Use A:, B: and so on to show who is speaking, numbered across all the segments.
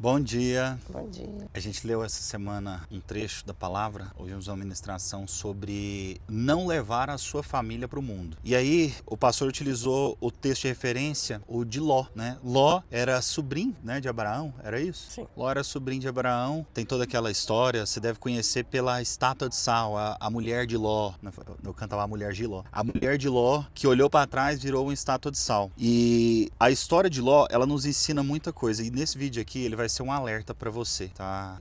A: Bom dia.
B: Bom dia.
A: A gente leu essa semana um trecho da palavra, ouvimos uma ministração sobre não levar a sua família para o mundo. E aí o pastor utilizou o texto de referência, o de Ló, né? Ló era sobrinho, né, de Abraão, era isso?
B: Sim.
A: Ló era sobrinho de Abraão, tem toda aquela história, você deve conhecer pela estátua de sal, a mulher de Ló, eu cantava a mulher de Ló. A mulher de Ló que olhou para trás virou uma estátua de sal. E a história de Ló, ela nos ensina muita coisa. E nesse vídeo aqui, ele vai ser um alerta para você, tá?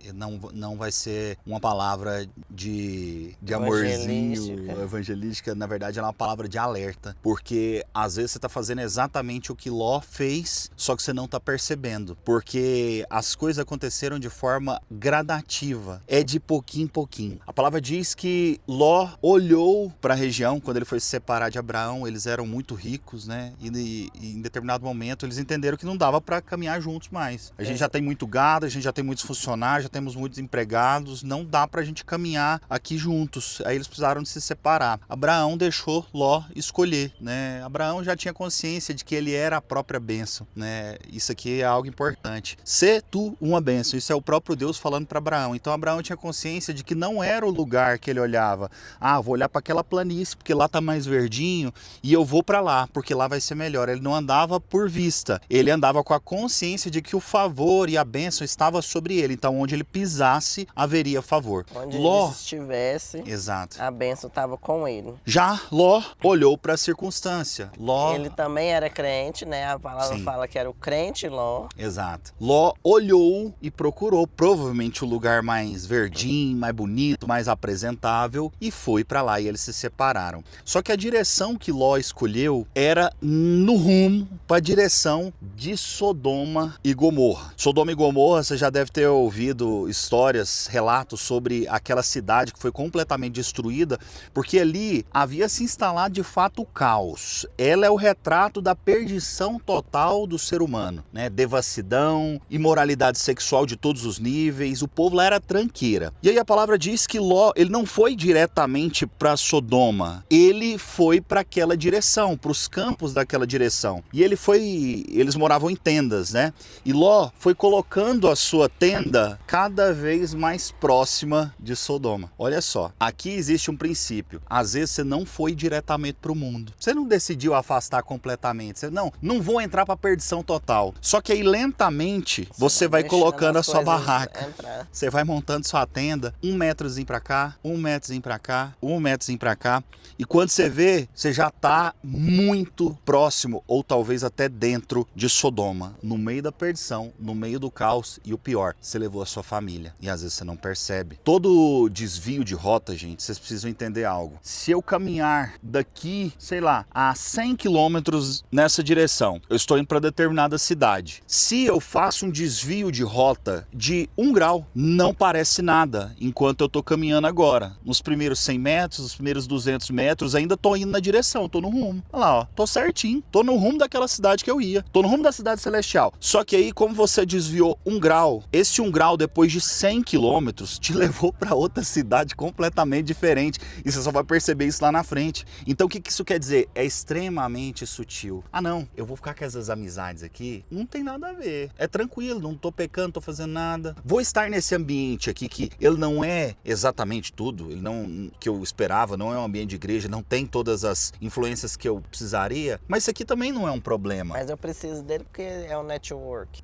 A: Não vai ser uma palavra de amorzinho, evangelística. Na verdade, ela é uma palavra de alerta. Porque às vezes você tá fazendo exatamente o que Ló fez, só que você não tá percebendo. Porque as coisas aconteceram de forma gradativa. É de pouquinho em pouquinho. A palavra diz que Ló olhou para a região quando ele foi se separar de Abraão. Eles eram muito ricos, né? E em determinado momento eles entenderam que não dava para caminhar juntos mais. A gente já tem muito gado, a gente já tem muitos funcionários, já temos muitos empregados, não dá pra gente caminhar aqui juntos. Aí eles precisaram de se separar. Abraão deixou Ló escolher, né? Abraão já tinha consciência de que ele era a própria bênção, né? Isso aqui é algo importante. Sê tu uma bênção, isso é o próprio Deus falando para Abraão. Então Abraão tinha consciência de que não era o lugar que ele olhava. Ah, vou olhar para aquela planície, porque lá tá mais verdinho, e eu vou para lá, porque lá vai ser melhor. Ele não andava por vista, ele andava com a consciência de que o favor e a bênção estava sobre ele. Então, onde ele pisasse, haveria favor.
B: Onde
A: Ló,
B: ele estivesse,
A: exato.
B: a bênção estava com ele.
A: Já Ló olhou para a circunstância. Ló,
B: Ele também era crente, né? A palavra
A: Sim.
B: fala que era o crente Ló.
A: exato. Ló olhou e procurou provavelmente o lugar mais verdinho, mais bonito, mais apresentável e foi para lá e eles se separaram. Só que a direção que Ló escolheu era no rumo para a direção de Sodoma e Gomorra. Sodoma e Gomorra, você já deve ter ouvido histórias, relatos sobre aquela cidade que foi completamente destruída, porque ali havia se instalado de fato o caos. Ela é o retrato da perdição total do ser humano, né? Devassidão, imoralidade sexual de todos os níveis, o povo lá era tranqueira. E aí a palavra diz que Ló, ele não foi diretamente para Sodoma, ele foi para aquela direção, para os campos daquela direção. E eles moravam em tendas, né? E Ló foi colocando a sua tenda cada vez mais próxima de Sodoma. Olha só, aqui existe um princípio. Às vezes você não foi diretamente para o mundo. Você não decidiu afastar completamente. Você, não vou entrar para a perdição total. Só que aí lentamente você vai colocando a sua barraca. Você vai montando sua tenda, 1 metrozinho para cá, 1 metrozinho para cá, 1 metrozinho para cá. E quando você vê, você já está muito próximo ou talvez até dentro de Sodoma, no meio da perdição, no meio do caos e o pior, você levou a sua família e às vezes você não percebe. Todo desvio de rota, gente, vocês precisam entender algo. Se eu caminhar daqui, sei lá, a 100 quilômetros nessa direção, eu estou indo para determinada cidade. Se eu faço um desvio de rota de 1 grau, não parece nada enquanto eu estou caminhando agora. Nos primeiros 100 metros, nos primeiros 200 metros, ainda estou indo na direção, estou no rumo. Olha lá, ó, tô certinho, estou no rumo daquela cidade que eu ia, estou no rumo da cidade celestial. Só que aí, como você desviou 1 grau, esse 1 grau depois de 100 quilômetros te levou para outra cidade completamente diferente e você só vai perceber isso lá na frente. Então o que isso quer dizer? É extremamente sutil. Ah não, eu vou ficar com essas amizades aqui, não tem nada a ver, é tranquilo, não tô pecando, não tô fazendo nada. Vou estar nesse ambiente aqui que ele não é exatamente tudo, ele não que eu esperava, não é um ambiente de igreja, não tem todas as influências que eu precisaria, mas isso aqui também não é um problema.
B: Mas eu preciso dele porque é um network.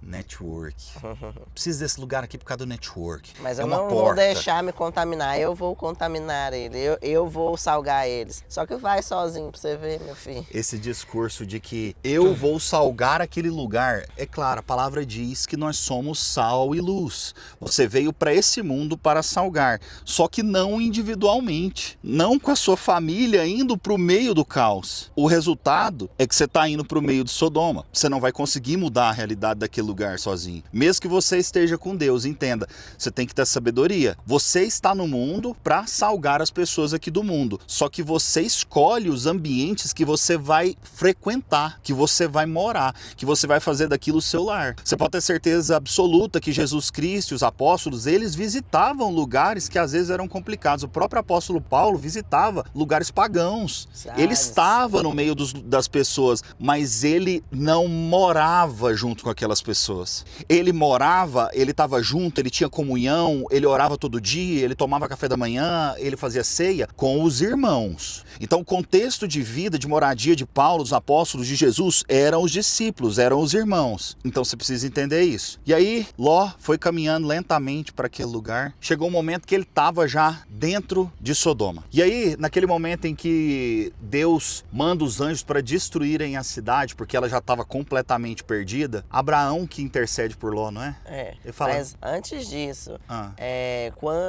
A: Preciso desse lugar aqui por causa do network.
B: Mas
A: é
B: eu
A: uma
B: não
A: porta.
B: vou deixar me contaminar, eu vou contaminar ele, eu vou salgar eles. Só que vai sozinho pra você ver, meu filho.
A: Esse discurso de que eu vou salgar aquele lugar, é claro, a palavra diz que nós somos sal e luz. Você veio para esse mundo para salgar, só que não individualmente, não com a sua família indo para o meio do caos. O resultado é que você está indo para o meio de Sodoma. Você não vai conseguir mudar a realidade daquele lugar sozinho. Mesmo que você esteja com Deus, entenda, você tem que ter sabedoria. Você está no mundo para salgar as pessoas aqui do mundo, só que você escolhe os ambientes que você vai frequentar, que você vai morar, que você vai fazer daquilo o seu lar. Você pode ter certeza absoluta que Jesus Cristo e os apóstolos, eles visitavam lugares que às vezes eram complicados. O próprio apóstolo Paulo visitava lugares pagãos. Ele estava no meio das pessoas, mas ele não morava junto com aquelas pessoas. Ele ele morava, ele estava junto, ele tinha comunhão, ele orava todo dia, ele tomava café da manhã, ele fazia ceia com os irmãos. Então o contexto de vida, de moradia de Paulo, dos apóstolos de Jesus, eram os discípulos, eram os irmãos. Então você precisa entender isso. E aí Ló foi caminhando lentamente para aquele lugar. Chegou um momento que ele estava já dentro de Sodoma. E aí, naquele momento em que Deus manda os anjos para destruírem a cidade, porque ela já estava completamente perdida, Abraão que intercede por Ló, não é?
B: É,
A: Fala...
B: mas antes disso,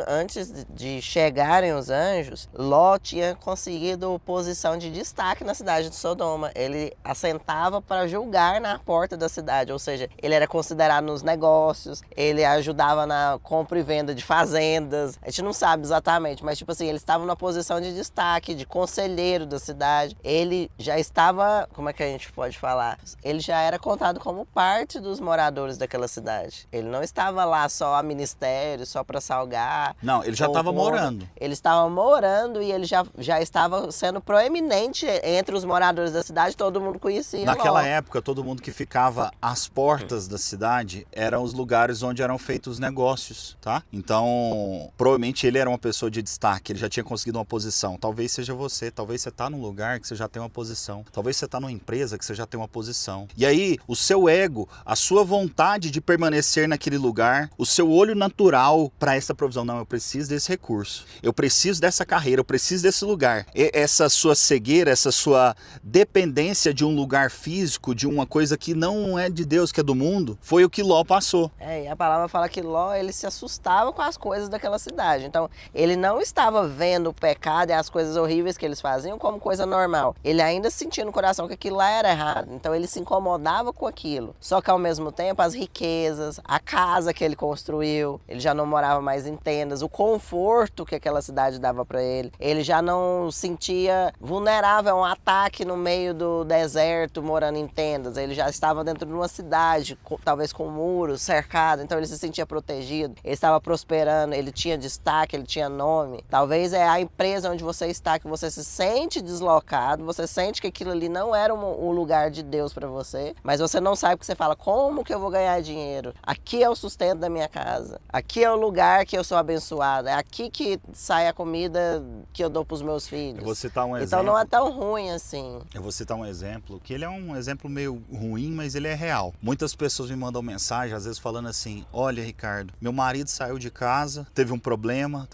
B: antes de chegarem os anjos, Ló tinha conseguido posição de destaque na cidade de Sodoma. Ele assentava para julgar na porta da cidade, ou seja, ele era considerado nos negócios, ele ajudava na compra e venda de fazendas. A gente não sabe exatamente, mas tipo assim, ele estava numa posição de destaque, de conselheiro da cidade. Ele já estava, como é que a gente pode falar? Ele já era contado como parte dos moradores daquela cidade. Ele não estava lá só a ministério, só para salgar.
A: Não, ele já estava morando.
B: Ele estava morando e ele já estava sendo proeminente entre os moradores da cidade, todo mundo conhecia.
A: Naquela época, todo mundo que ficava às portas da cidade eram os lugares onde eram feitos os negócios, tá? Então, provavelmente ele era uma pessoa de destaque, ele já tinha conseguido uma posição. Talvez seja você, talvez você tá num lugar que você já tem uma posição. Talvez você tá numa empresa que você já tem uma posição. E aí, o seu ego, a sua vontade de permanecer naquele lugar, o seu olho natural para essa provisão. Não, eu preciso desse recurso. Eu preciso dessa carreira, eu preciso desse lugar. E essa sua cegueira, essa sua dependência de um lugar físico, de uma coisa que não é de Deus, que é do mundo, foi o que Ló passou.
B: E a palavra fala que Ló, ele se assustava com as coisas daquela cidade. Então, ele não estava vendo o pecado e as coisas horríveis que eles faziam como coisa normal. Ele ainda sentia no coração que aquilo lá era errado. Então, ele se incomodava com aquilo. Só que, ao mesmo tempo, as riquezas, a casa que ele construiu, ele já não morava mais em tendas, o conforto que aquela cidade dava para ele. Ele já não sentia vulnerável a um ataque no meio do deserto, morando em tendas. Ele já estava dentro de uma cidade, talvez com muros, cercado. Então, ele se sentia protegido. Ele estava prosperando, ele tinha destaque, ele tinha nome. Talvez é a empresa onde você está que você se sente deslocado, você sente que aquilo ali não era um lugar de Deus para você, mas você não sabe, porque você fala, como que eu vou ganhar dinheiro? Aqui é o sustento da minha casa. Aqui é o lugar que eu sou abençoado. É aqui que sai a comida que eu dou para os meus filhos.
A: Eu vou citar um exemplo.
B: Então não é tão ruim assim.
A: Eu vou citar um exemplo, que ele é um exemplo meio ruim, mas ele é real. Muitas pessoas me mandam mensagem, às vezes falando assim, olha, Ricardo, meu marido saiu de casa, teve um problema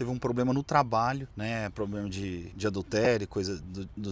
A: no trabalho, né, problema de adultério, coisa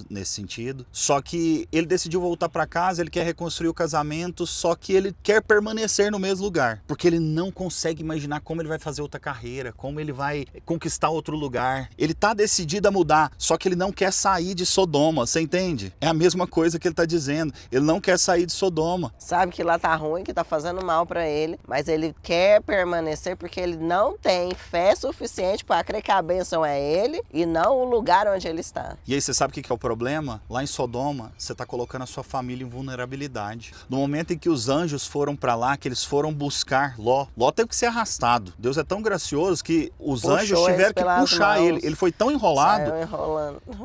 A: nesse sentido. Só que ele decidiu voltar para casa, ele quer reconstruir o casamento, só que ele quer permanecer no mesmo lugar, porque ele não consegue imaginar como ele vai fazer outra carreira, como ele vai conquistar outro lugar. Ele tá decidido a mudar, só que ele não quer sair de Sodoma, você entende? É a mesma coisa que ele tá dizendo, ele não quer sair de Sodoma.
B: Sabe que lá tá ruim, que tá fazendo mal para ele, mas ele quer permanecer porque ele não tem fé suficiente para crer que a bênção é ele e não o lugar onde ele está.
A: E aí você sabe o que é o problema? Lá em Sodoma, você está colocando a sua família em vulnerabilidade. No momento em que os anjos foram para lá, que eles foram buscar Ló teve que ser arrastado. Deus é tão gracioso que os anjos tiveram que puxar ele. Ele foi tão enrolado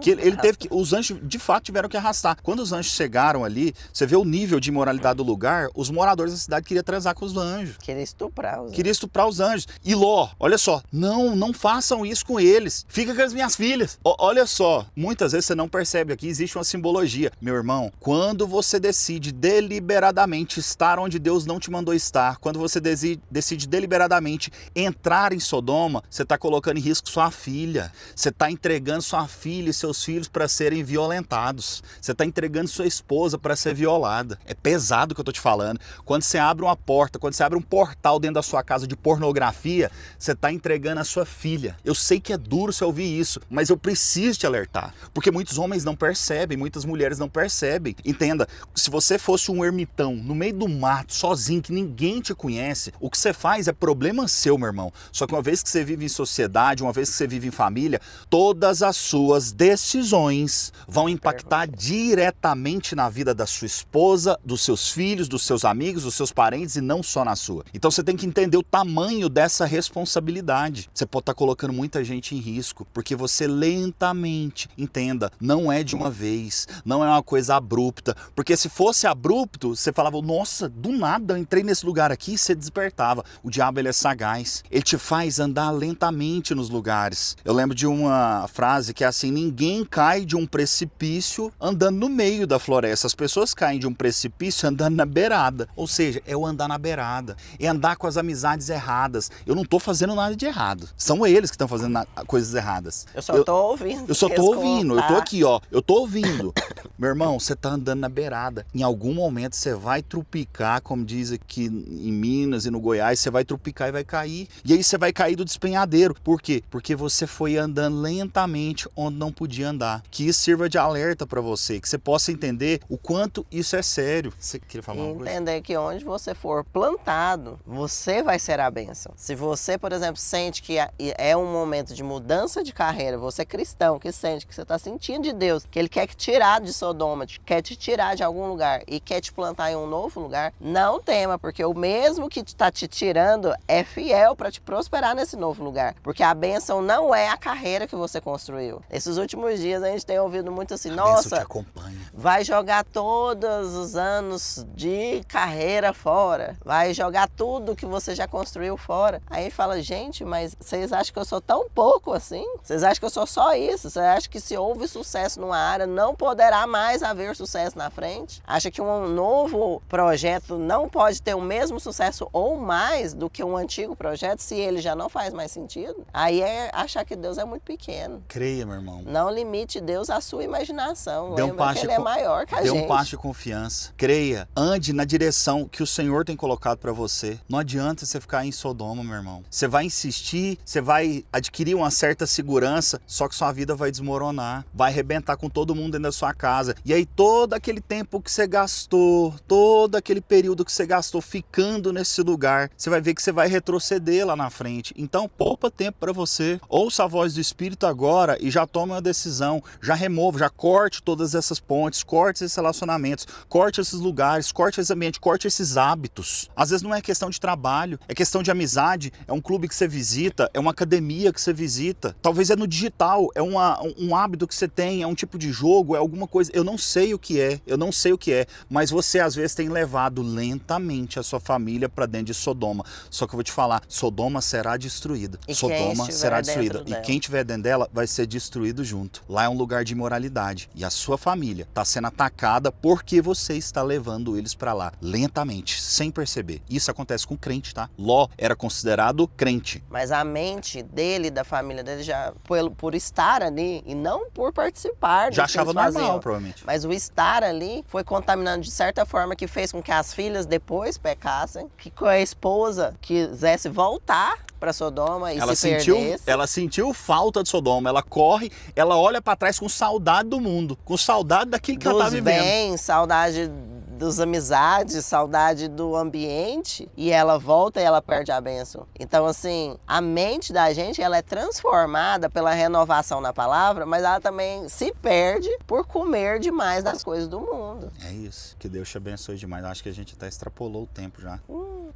A: que ele teve que... Os anjos, de fato, tiveram que arrastar. Quando os anjos chegaram ali, você vê o nível de imoralidade do lugar, os moradores da cidade queriam transar com os anjos.
B: Queria estuprar
A: os anjos. E Ló, olha só, não façam isso com eles. Fica com as minhas filhas. Olha só, muitas vezes você não percebe aqui, existe uma simbologia. Meu irmão, quando você decide deliberadamente estar onde Deus não te mandou estar, quando você decide deliberadamente entrar em Sodoma, você está colocando em risco sua filha. Você está entregando sua filha e seus filhos para serem violentados. Você está entregando sua esposa para ser violada. É pesado o que eu tô te falando. Quando você abre uma porta, quando você abre um portal dentro da sua casa de pornografia, você está entregando a sua filha. Eu sei que é duro você ouvir isso, mas eu preciso te alertar. Porque muitos homens não percebem, muitas mulheres não percebem. Entenda, se você fosse um ermitão no meio do mato, sozinho, que ninguém te conhece, o que você faz é problema seu, meu irmão. Só que uma vez que você vive em sociedade, uma vez que você vive em família, todas as suas decisões vão impactar diretamente na vida da sua esposa, dos seus filhos, dos seus amigos, dos seus parentes e não só na sua. Então você tem que entender o tamanho dessa responsabilidade. Você pode estar colocando muita gente em risco, porque você lentamente, entenda, não é de uma vez, não é uma coisa abrupta, porque se fosse abrupto, você falava, nossa, do nada eu entrei nesse lugares aqui você despertava. O diabo, ele é sagaz. Ele te faz andar lentamente nos lugares. Eu lembro de uma frase que é assim: ninguém cai de um precipício andando no meio da floresta. As pessoas caem de um precipício andando na beirada. Ou seja, é o andar na beirada. É andar com as amizades erradas. Eu não tô fazendo nada de errado. São eles que estão fazendo coisas erradas.
B: Eu só tô ouvindo.
A: Eu só tô ouvindo. Eu tô aqui, ó. Eu tô ouvindo. Meu irmão, você tá andando na beirada. Em algum momento você vai trupicar, como diz aqui em Minas e no Goiás, você vai trupicar e vai cair. E aí você vai cair do despenhadeiro. Por quê? Porque você foi andando lentamente onde não podia andar. Que isso sirva de alerta para você, que você possa entender o quanto isso é sério. Você queria falar uma coisa?
B: Entender que onde você for plantado, você vai ser a bênção. Se você, por exemplo, sente que é um momento de mudança de carreira, você é cristão, que sente que você está sentindo de Deus, que Ele quer te tirar de Sodoma, quer te tirar de algum lugar e quer te plantar em um novo lugar, não tema, porque o mesmo que está te tirando é fiel para te prosperar nesse novo lugar. Porque a bênção não é a carreira que você construiu. Esses últimos dias a gente tem ouvido muito assim: nossa,
A: te acompanha.
B: Vai jogar todos os anos de carreira fora, vai jogar tudo que você já construiu fora. Aí a gente fala: gente, mas vocês acham que eu sou tão pouco assim? Vocês acham que eu sou só isso? Vocês acham que se houve sucesso numa área, não poderá mais haver sucesso na frente? Acha que um novo projeto não pode ter o mesmo sucesso ou mais do que um antigo projeto se ele já não faz mais sentido? Aí é achar que Deus é muito pequeno.
A: Creia, meu irmão.
B: Não limite Deus à sua imaginação.
A: Dê um
B: Lembra
A: passo
B: que Ele é maior que a
A: Dê
B: gente.
A: um passo de confiança. Creia. Ande na direção que o Senhor tem colocado para você. Não adianta você ficar em Sodoma, meu irmão. Você vai insistir, você vai adquirir uma certa segurança, só que sua vida vai desmoronar. Vai arrebentar com todo mundo dentro da sua casa. E aí todo aquele tempo que você gastou, todo aquele período que você gastou ficando nesse lugar, você vai ver que você vai retroceder lá na frente. Então poupa tempo para você. Ouça a voz do Espírito agora e já tome uma decisão. Já remova, já corte todas essas pontes, corte esses relacionamentos, corte esses lugares, corte esse ambiente, corte esses hábitos. Às vezes não é questão de trabalho, é questão de amizade, é um clube que você visita, é uma academia que você visita, talvez é no digital, é um hábito que você tem, é um tipo de jogo, é alguma coisa, eu não sei o que é, mas você às vezes tem levado lentamente a sua família para dentro de Sodoma. Só que eu vou te falar, Sodoma será destruída. Sodoma será destruída. E quem estiver dentro dela vai ser destruído junto. Lá é um lugar de imoralidade. E a sua família está sendo atacada porque você está levando eles para lá, lentamente, sem perceber. Isso acontece com crente, tá? Ló era considerado crente.
B: Mas a mente dele, da família dele, já por estar ali e não por participar.
A: Já achava normal, provavelmente.
B: Mas o estar ali foi contaminando de certa forma, que fez com que as filhas depois pecassem, que com a esposa quisesse voltar para Sodoma e se perdesse.
A: Ela sentiu falta de Sodoma, ela corre, ela olha para trás com saudade do mundo, com saudade daquilo que ela tá vivendo.
B: Bens, saudade das amizades, saudade do ambiente, e ela volta e ela perde a bênção. Então, assim, a mente da gente, ela é transformada pela renovação na palavra, mas ela também se perde por comer demais das coisas do mundo.
A: É isso. Que Deus te abençoe demais. Acho que a gente até extrapolou o tempo já.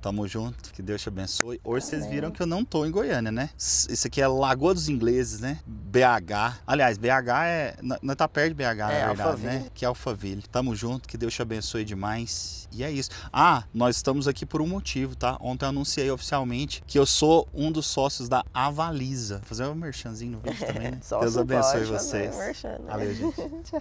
A: Tamo junto. Que Deus te abençoe. Hoje vocês viram que eu não tô em Goiânia, né? Isso aqui é Lagoa dos Ingleses, né? BH. Aliás, BH não tá perto de BH, na verdade, Alphaville, né? Que é Alphaville. Tamo junto. Que Deus te abençoe demais. E é isso. Ah, nós estamos aqui por um motivo, tá? Ontem eu anunciei oficialmente que eu sou um dos sócios da Avaliza. Vou fazer um merchanzinho no vídeo também, né? Deus abençoe vocês. Valeu, gente.